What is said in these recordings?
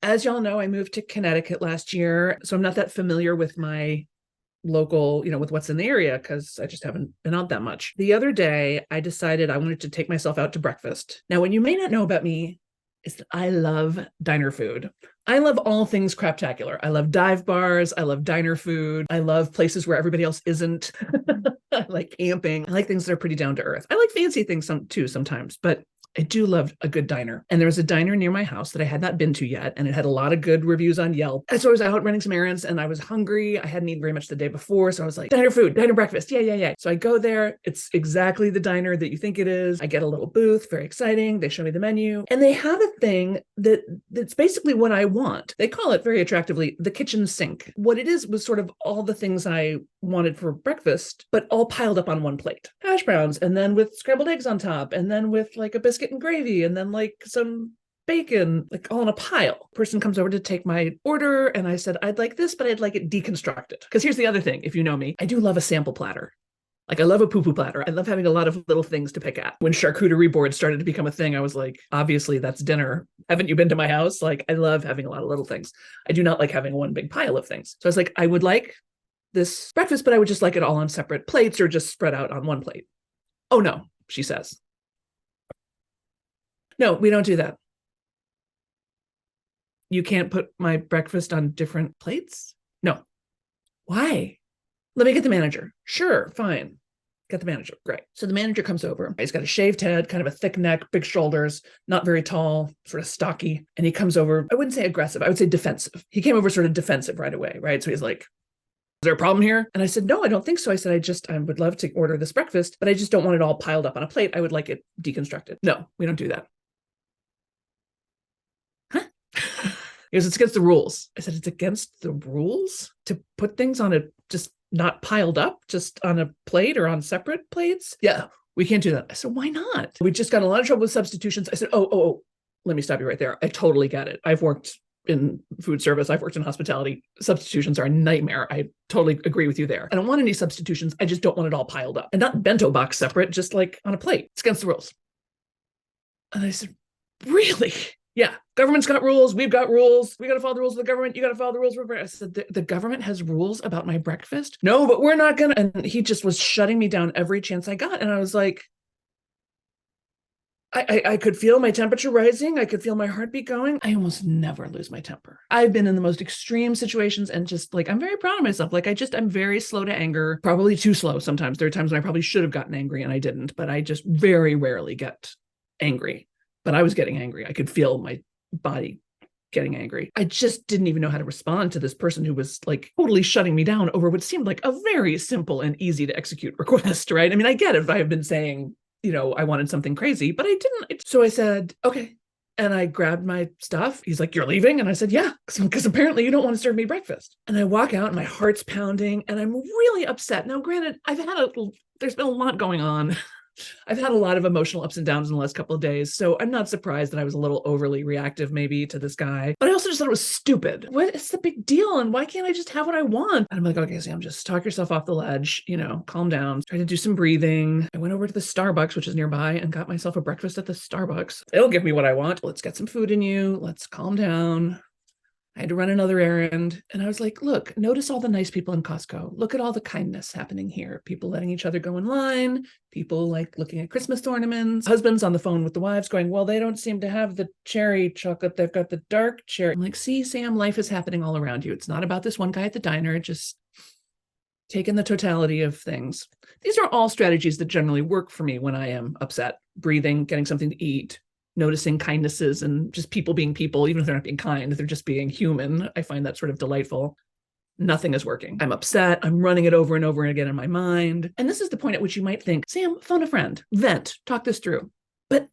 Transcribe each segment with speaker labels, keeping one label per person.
Speaker 1: As y'all know, I moved to Connecticut last year, so I'm not that familiar with my local, with what's in the area because I just haven't been out that much. The other day, I decided I wanted to take myself out to breakfast. Now, what you may not know about me is that I love diner food. I love all things craptacular. I love dive bars. I love diner food. I love places where everybody else isn't. I like camping. I like things that are pretty down to earth. I like fancy things too sometimes, but I do love a good diner. And there was a diner near my house that I had not been to yet, and it had a lot of good reviews on Yelp. And so I was out running some errands and I was hungry. I hadn't eaten very much the day before. So I was like, diner food, diner breakfast. Yeah. So I go there. It's exactly the diner that you think it is. I get a little booth, very exciting. They show me the menu and they have a thing that's basically what I want. They call it very attractively the kitchen sink. What it is was sort of all the things I wanted for breakfast, but all piled up on one plate. Hash browns, and then with scrambled eggs on top, and then with like a biscuit and gravy, and then like some bacon, like all in a pile. Person comes over to take my order, and I said, I'd like this, but I'd like it deconstructed. Because here's the other thing, if you know me, I do love a sample platter. Like I love a poo-poo platter. I love having a lot of little things to pick at. When charcuterie boards started to become a thing, I was like, obviously that's dinner. Haven't you been to my house? Like I love having a lot of little things. I do not like having one big pile of things. So I was like, I would like this breakfast, but I would just like it all on separate plates or just spread out on one plate. Oh no, she says. No, we don't do that. You can't put my breakfast on different plates? No. Why? Let me get the manager. Sure, fine. Get the manager. Great. So the manager comes over. He's got a shaved head, kind of a thick neck, big shoulders, not very tall, sort of stocky. And he comes over, I wouldn't say aggressive, I would say defensive. He came over sort of defensive right away, right? So he's like, is there a problem here? And I said, no, I don't think so. I said, I would love to order this breakfast, but I just don't want it all piled up on a plate. I would like it deconstructed. No, we don't do that. Huh? He goes, it's against the rules. I said, it's against the rules to put things on just not piled up, just on a plate or on separate plates? Yeah, we can't do that. I said, why not? We just got a lot of trouble with substitutions. I said, oh, let me stop you right there. I totally get it. I've worked in food service. I've worked in hospitality. Substitutions are a nightmare. I totally agree with you there. I don't want any substitutions. I just don't want it all piled up and not bento box separate, just like on a plate. It's against the rules. And I said, really? Yeah, government's got rules. We've got rules. We got to follow the rules of the government. You got to follow the rules. I said, the government has rules about my breakfast? No, but we're not going to. And he just was shutting me down every chance I got. And I was like, I could feel my temperature rising. I could feel my heartbeat going. I almost never lose my temper. I've been in the most extreme situations and just like, I'm very proud of myself. Like I'm very slow to anger, probably too slow sometimes. There are times when I probably should have gotten angry and I didn't, but I just very rarely get angry. But I was getting angry. I could feel my body getting angry. I just didn't even know how to respond to this person who was like totally shutting me down over what seemed like a very simple and easy to execute request, right? I mean, I get it if I have been saying, I wanted something crazy, but I didn't. So I said, okay. And I grabbed my stuff. He's like, you're leaving? And I said, yeah, because apparently you don't want to serve me breakfast. And I walk out and my heart's pounding and I'm really upset. Now, granted, there's been a lot going on. I've had a lot of emotional ups and downs in the last couple of days, so I'm not surprised that I was a little overly reactive maybe to this guy. But I also just thought it was stupid. What is the big deal? And why can't I just have what I want? And I'm like, okay, Sam, just talk yourself off the ledge, calm down. Try to do some breathing. I went over to the Starbucks, which is nearby, and got myself a breakfast at the Starbucks. It'll give me what I want. Let's get some food in you. Let's calm down. I had to run another errand. And I was like, look, notice all the nice people in Costco. Look at all the kindness happening here. People letting each other go in line. People like looking at Christmas ornaments. Husbands on the phone with the wives going, well, they don't seem to have the cherry chocolate. They've got the dark cherry. I'm like, see, Sam, life is happening all around you. It's not about this one guy at the diner. Just take in the totality of things. These are all strategies that generally work for me when I am upset. Breathing, getting something to eat, noticing kindnesses and just people being people, even if they're not being kind, they're just being human. I find that sort of delightful. Nothing is working. I'm upset. I'm running it over and over again in my mind. And this is the point at which you might think, Sam, phone a friend, vent, talk this through. But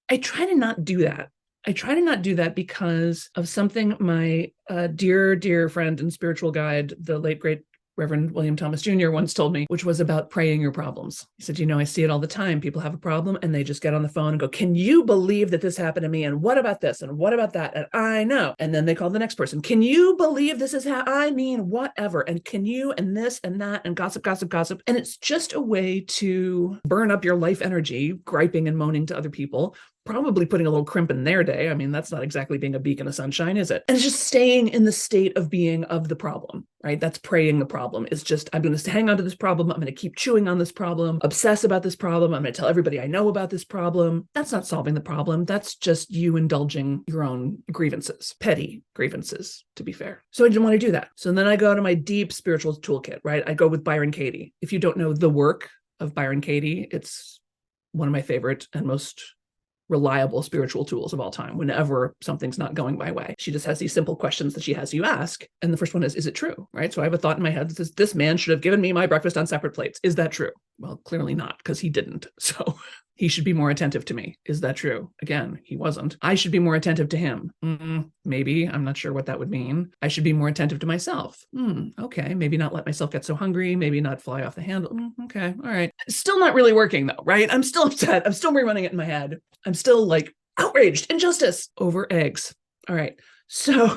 Speaker 1: I try to not do that. I try to not do that because of something my dear, dear friend and spiritual guide, the late, great Reverend William Thomas Jr. once told me, which was about praying your problems. He said, I see it all the time. People have a problem and they just get on the phone and go, can you believe that this happened to me? And what about this? And what about that? And I know. And then they call the next person. Can you believe this is how whatever. And can you, and this and that, and gossip, gossip, gossip. And it's just a way to burn up your life energy, griping and moaning to other people, probably putting a little crimp in their day. I mean, that's not exactly being a beacon of sunshine, is it? And it's just staying in the state of being of the problem, right? That's praying the problem. It's just, I'm going to hang on to this problem. I'm going to keep chewing on this problem, obsess about this problem. I'm going to tell everybody I know about this problem. That's not solving the problem. That's just you indulging your own grievances, petty grievances, to be fair. So I didn't want to do that. So then I go to my deep spiritual toolkit, right? I go with Byron Katie. If you don't know the work of Byron Katie, it's one of my favorite and most reliable spiritual tools of all time. Whenever something's not going my way, she just has these simple questions that she has you ask. And the first one is it true? Right? So I have a thought in my head that says, this man should have given me my breakfast on separate plates. Is that true? Well, clearly not, because he didn't. So he should be more attentive to me. Is that true? Again, he wasn't. I should be more attentive to him. Maybe. I'm not sure what that would mean. I should be more attentive to myself. Okay. Maybe not let myself get so hungry. Maybe not fly off the handle. Okay. All right. Still not really working though, right? I'm still upset. I'm still rerunning it in my head. I'm still like outraged, injustice over eggs. All right. So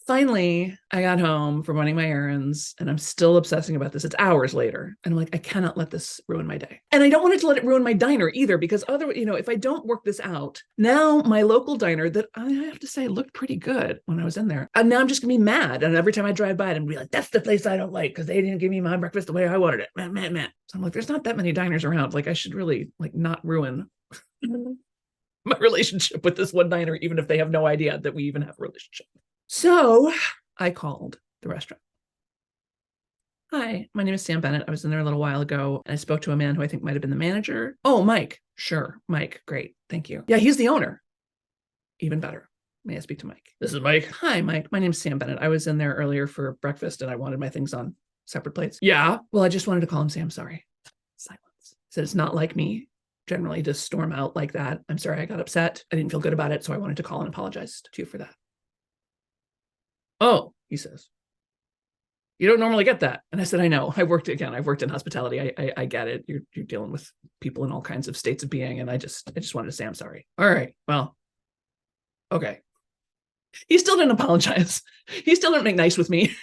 Speaker 1: finally, I got home from running my errands and I'm still obsessing about this. It's hours later. And I'm like, I cannot let this ruin my day. And I don't want it to let it ruin my diner either, because if I don't work this out, now my local diner that I have to say looked pretty good when I was in there. And now I'm just gonna be mad. And every time I drive by it, I'm gonna be like, that's the place I don't like because they didn't give me my breakfast the way I wanted it. Man. So I'm like, there's not that many diners around. Like I should really not ruin my relationship with this one diner, even if they have no idea that we even have a relationship. So I called the restaurant. Hi, my name is Sam Bennett. I was in there a little while ago and I spoke to a man who I think might have been the manager. Oh, Mike. Sure. Mike. Great. Thank you. Yeah, he's the owner. Even better. May I speak to Mike? This is Mike. Hi, Mike. My name is Sam Bennett. I was in there earlier for breakfast and I wanted my things on separate plates. Yeah. Well, I just wanted to call him Sam. Sorry. Silence. Said it's not like me generally to storm out like that. I'm sorry I got upset. I didn't feel good about it. So I wanted to call and apologize to you for that. Oh, he says, you don't normally get that. And I said, I know. I've worked in hospitality. I get it. You're dealing with people in all kinds of states of being. And I just wanted to say, I'm sorry. All right. Well, okay. He still didn't apologize. He still didn't make nice with me.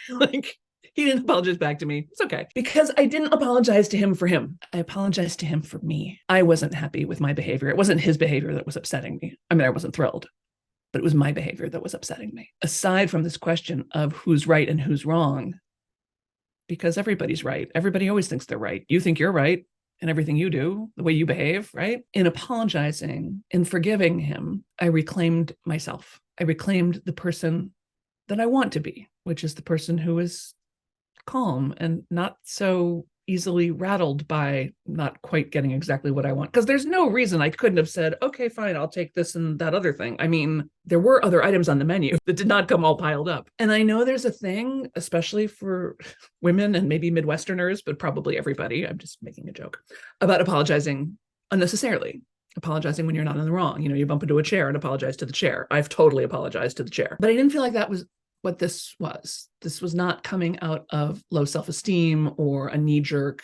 Speaker 1: He didn't apologize back to me. It's okay. Because I didn't apologize to him for him. I apologized to him for me. I wasn't happy with my behavior. It wasn't his behavior that was upsetting me. I mean, I wasn't thrilled, but it was my behavior that was upsetting me. Aside from this question of who's right and who's wrong, because everybody's right. Everybody always thinks they're right. You think you're right in everything you do, the way you behave, right? In apologizing, in forgiving him, I reclaimed myself. I reclaimed the person that I want to be, which is the person who is calm and not so easily rattled by not quite getting exactly what I want. Because there's no reason I couldn't have said, okay, fine, I'll take this and that other thing. I mean, there were other items on the menu that did not come all piled up. And I know there's a thing, especially for women and maybe Midwesterners, but probably everybody, I'm just making a joke, about apologizing unnecessarily. Apologizing when you're not in the wrong. You bump into a chair and apologize to the chair. I've totally apologized to the chair. But I didn't feel like that was what this was. This was not coming out of low self-esteem or a knee-jerk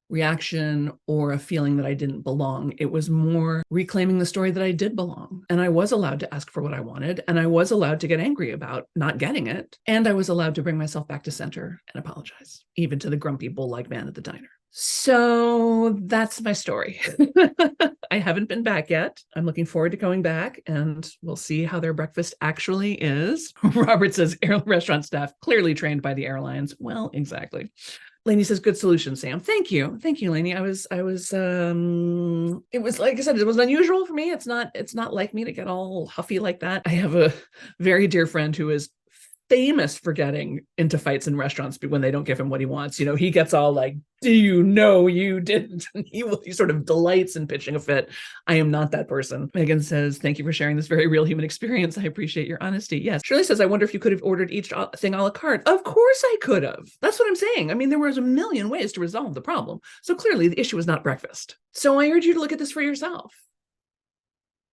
Speaker 1: reaction or a feeling that I didn't belong. It was more reclaiming the story that I did belong. And I was allowed to ask for what I wanted. And I was allowed to get angry about not getting it. And I was allowed to bring myself back to center and apologize, even to the grumpy bull-like man at the diner. So that's my story. I haven't been back yet. I'm looking forward to going back and we'll see how their breakfast actually is. Robert says, restaurant staff clearly trained by the airlines. Well, exactly. Lainey says, good solution, Sam. Thank you. Thank you, Lainey. It was, like I said, it was unusual for me. It's not like me to get all huffy like that. I have a very dear friend who is famous for getting into fights in restaurants when they don't give him what he wants. He gets all like, do you know you didn't? And he sort of delights in pitching a fit. I am not that person. Megan says, thank you for sharing this very real human experience. I appreciate your honesty. Yes. Shirley says, I wonder if you could have ordered each thing a la carte. Of course I could have. That's what I'm saying. I mean, there was a million ways to resolve the problem. So clearly the issue was not breakfast. So I urge you to look at this for yourself.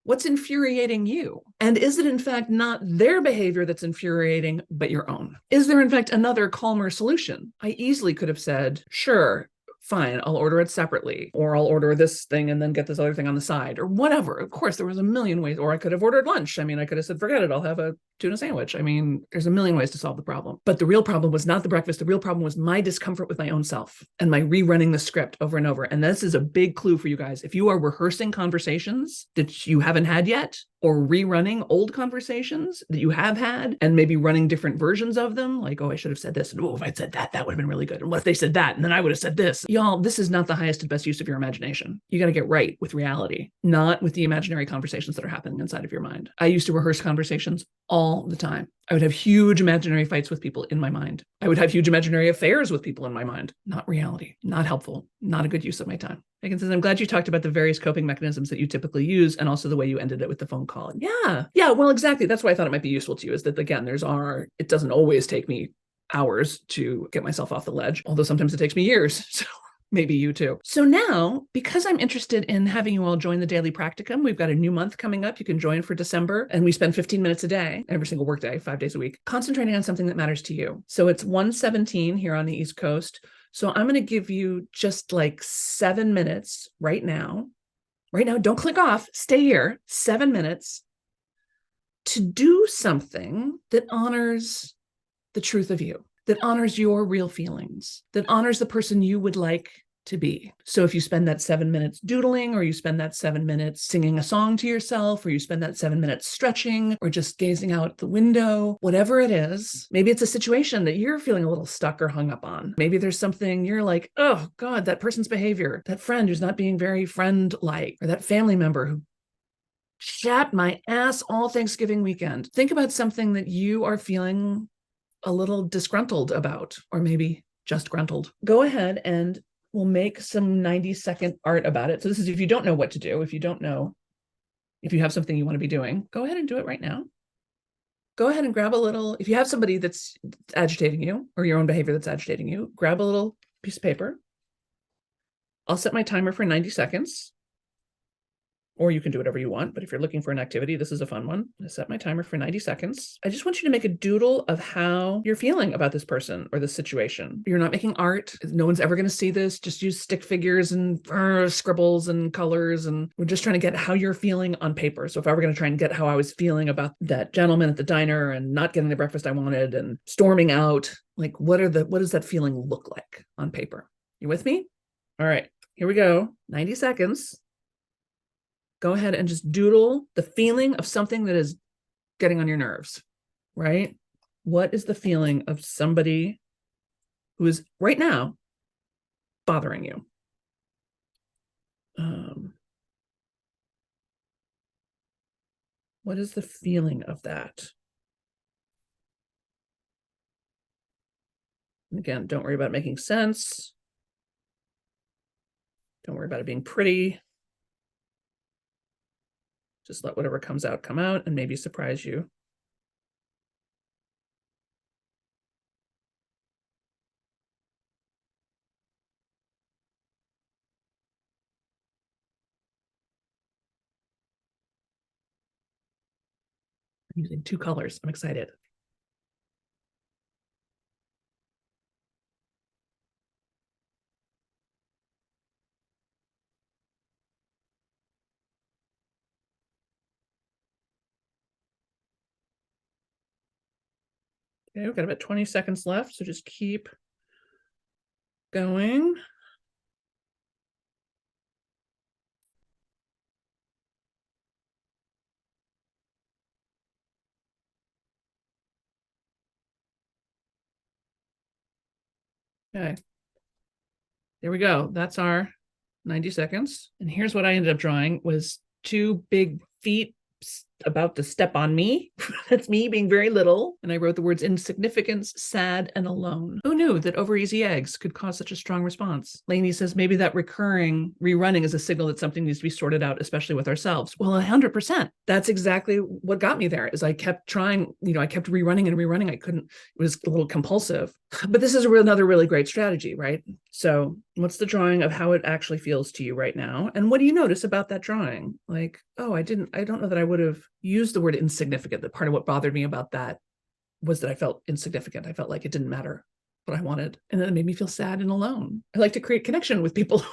Speaker 1: What's infuriating you? And is it in fact not their behavior that's infuriating, but your own? Is there in fact another calmer solution? I easily could have said, sure, Fine, I'll order it separately, or I'll order this thing and then get this other thing on the side, or whatever. Of course, there was a million ways, or I could have ordered lunch. I mean, I could have said, forget it, I'll have a tuna sandwich. I mean, there's a million ways to solve the problem. But the real problem was not the breakfast. The real problem was my discomfort with my own self and my rerunning the script over and over. And this is a big clue for you guys. If you are rehearsing conversations that you haven't had yet, or rerunning old conversations that you have had and maybe running different versions of them, like, oh, I should have said this. And oh, if I'd said that, that would have been really good. And what if they said that? And then I would have said this. Y'all, this is not the highest and best use of your imagination. You got to get right with reality, not with the imaginary conversations that are happening inside of your mind. I used to rehearse conversations all the time. I would have huge imaginary fights with people in my mind. I would have huge imaginary affairs with people in my mind. Not reality, not helpful, not a good use of my time. Megan says, I'm glad you talked about the various coping mechanisms that you typically use and also the way you ended it with the phone call. Yeah, well, exactly. That's why I thought it might be useful to you, is that, again, it doesn't always take me hours to get myself off the ledge, although sometimes it takes me years. So maybe you too. So now, because I'm interested in having you all join the daily practicum, we've got a new month coming up. You can join for December, and we spend 15 minutes a day, every single workday, 5 days a week, concentrating on something that matters to you. So it's 1:17 here on the East Coast. So I'm going to give you just like 7 minutes right now. Right now, don't click off. Stay here. 7 minutes to do something that honors the truth of you, that honors your real feelings, that honors the person you would like to be. So if you spend that 7 minutes doodling, or you spend that 7 minutes singing a song to yourself, or you spend that 7 minutes stretching, or just gazing out the window, whatever it is, maybe it's a situation that you're feeling a little stuck or hung up on. Maybe there's something you're like, oh God, that person's behavior, that friend who's not being very friend-like, or that family member who shat my ass all Thanksgiving weekend. Think about something that you are feeling a little disgruntled about, or maybe just gruntled. Go ahead and we'll make some 90-second art about it. So this is if you don't know what to do, if you have something you want to be doing, go ahead and do it right now. Go ahead and grab a little, if you have somebody that's agitating you, or your own behavior that's agitating you, grab a little piece of paper. I'll set my timer for 90 seconds. Or you can do whatever you want. But if you're looking for an activity, this is a fun one. I set my timer for 90 seconds. I just want you to make a doodle of how you're feeling about this person or this situation. You're not making art. No one's ever going to see this. Just use stick figures and scribbles and colors. And we're just trying to get how you're feeling on paper. So if I were going to try and get how I was feeling about that gentleman at the diner and not getting the breakfast I wanted and storming out, like what does that feeling look like on paper? You with me? All right, here we go. 90 seconds. Go ahead and just doodle the feeling of something that is getting on your nerves, right? What is the feeling of somebody who is right now bothering you? What is the feeling of that? And again, don't worry about making sense. Don't worry about it being pretty. Just let whatever comes out come out and maybe surprise you. I'm using 2 colors. I'm excited. Okay, we've got about 20 seconds left, so just keep going. Okay, there we go. That's our 90 seconds. And here's what I ended up drawing was 2 big feet about to step on me. That's me being very little. And I wrote the words insignificance, sad, and alone. Who knew that over easy eggs could cause such a strong response? Lainey says maybe that recurring rerunning is a signal that something needs to be sorted out, especially with ourselves. Well, 100%. That's exactly what got me there, is I kept trying, I kept rerunning and rerunning. I couldn't, it was a little compulsive. But this is another really great strategy, right? So what's the drawing of how it actually feels to you right now? And what do you notice about that drawing? Like, oh, I don't know that I would have used the word insignificant. That part of what bothered me about that was that I felt insignificant. I felt like it didn't matter. what I wanted. And then it made me feel sad and alone. I like to create connection with people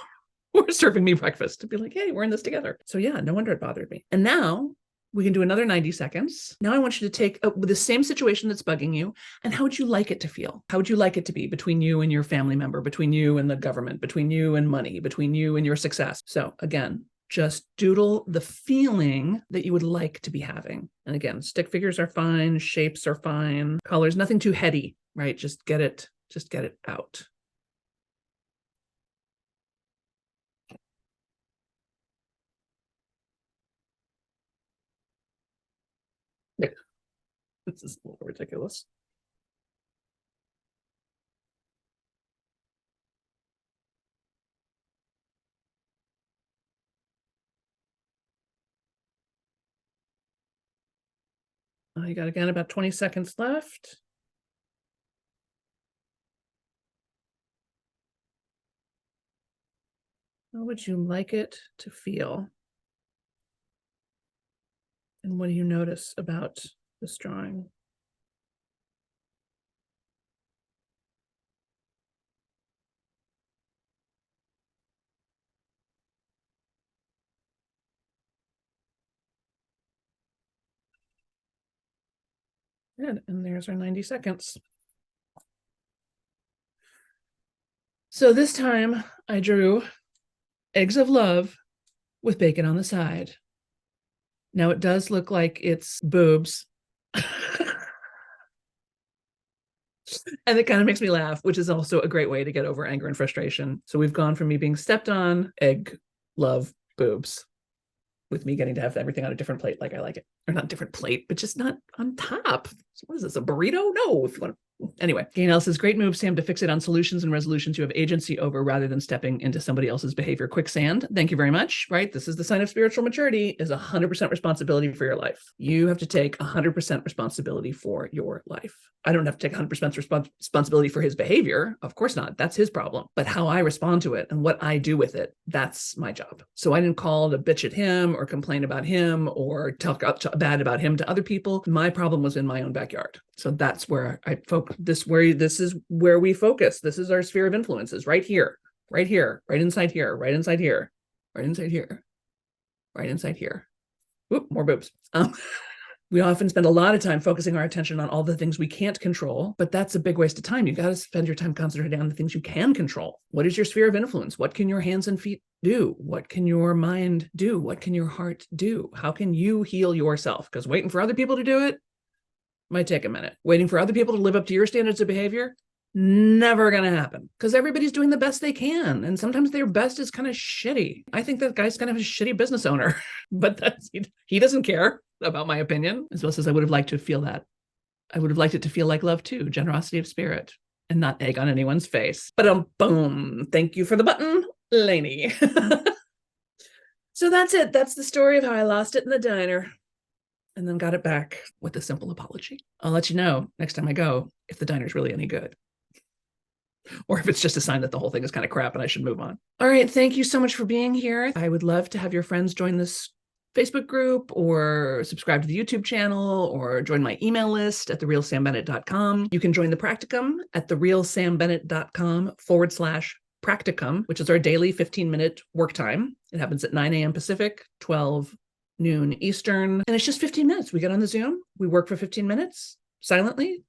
Speaker 1: who are serving me breakfast to be like, hey, we're in this together. So yeah, no wonder it bothered me. And now we can do another 90 seconds. Now I want you to take the same situation that's bugging you, and how would you like it to feel? How would you like it to be between you and your family member, between you and the government, between you and money, between you and your success? So again, just doodle the feeling that you would like to be having. And again, stick figures are fine, shapes are fine, colors, nothing too heady, right? Just get it out. This is a little ridiculous. You got, again, about 20 seconds left. How would you like it to feel? And what do you notice about this drawing? Good. And there's our 90 seconds. So this time I drew eggs of love with bacon on the side. Now it does look like it's boobs. And it kind of makes me laugh, which is also a great way to get over anger and frustration. So we've gone from me being stepped on, egg, love, boobs, with me getting to have everything on a different plate like I like it. Or not different plate, but just not on top. What is this, a burrito? No, if you want to. Anyway, Gainell says, great move, Sam, to fix it on solutions and resolutions you have agency over rather than stepping into somebody else's behavior. Quicksand. Thank you very much. Right? This is the sign of spiritual maturity, is 100% responsibility for your life. You have to take 100% responsibility for your life. I don't have to take 100% responsibility for his behavior. Of course not. That's his problem. But how I respond to it and what I do with it, that's my job. So I didn't call to bitch at him or complain about him or talk bad about him to other people. My problem was in my own backyard. So that's where I focus. This is where we focus. This is our sphere of influences, right here, right here, right inside here, right inside here, right inside here, right inside here. Oop, more boobs. We often spend a lot of time focusing our attention on all the things we can't control, but that's a big waste of time. You got to spend your time concentrating on the things you can control. What is your sphere of influence? What can your hands and feet do? What can your mind do? What can your heart do? How can you heal yourself? Because waiting for other people to do it might take a minute. Waiting for other people to live up to your standards of behavior, never going to happen, because everybody's doing the best they can. And sometimes their best is kind of shitty. I think that guy's kind of a shitty business owner, but he doesn't care about my opinion, as well as I would have liked to feel that. I would have liked it to feel like love too, generosity of spirit, and not egg on anyone's face. But boom. Thank you for the button, Lainey. So that's it. That's the story of how I lost it in the diner and then got it back with a simple apology. I'll let you know next time I go if the diner's really any good, or if it's just a sign that the whole thing is kind of crap and I should move on. All right. Thank you so much for being here. I would love to have your friends join this Facebook group or subscribe to the YouTube channel or join my email list at therealsambennett.com. You can join the practicum at therealsambennett.com/practicum, which is our daily 15-minute work time. It happens at 9 a.m. Pacific, 12 noon Eastern. And it's just 15 minutes. We get on the Zoom, we work for 15 minutes silently.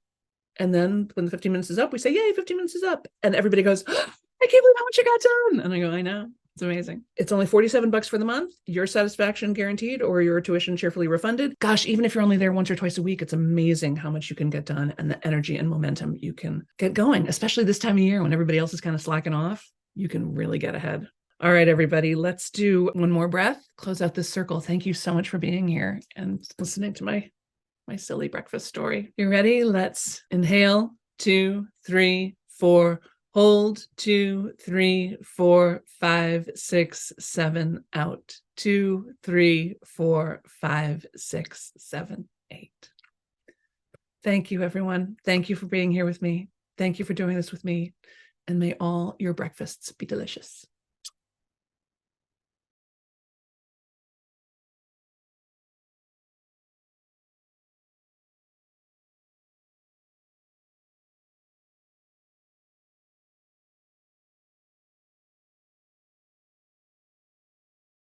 Speaker 1: And then when the 15 minutes is up, we say, yay, 15 minutes is up. And everybody goes, I can't believe how much you got done. And I go, I know. It's amazing. It's only $47 for the month. Your satisfaction guaranteed, or your tuition cheerfully refunded. Gosh, even if you're only there once or twice a week, it's amazing how much you can get done and the energy and momentum you can get going, especially this time of year when everybody else is kind of slacking off. You can really get ahead. All right, everybody, let's do one more breath. Close out this circle. Thank you so much for being here and listening to my silly breakfast story. You ready? Let's inhale. 2, 3, 4. Hold. 2, 3, 4, 5, 6, 7. Out. 2, 3, 4, 5, 6, 7, 8. Thank you, everyone. Thank you for being here with me. Thank you for doing this with me. And may all your breakfasts be delicious.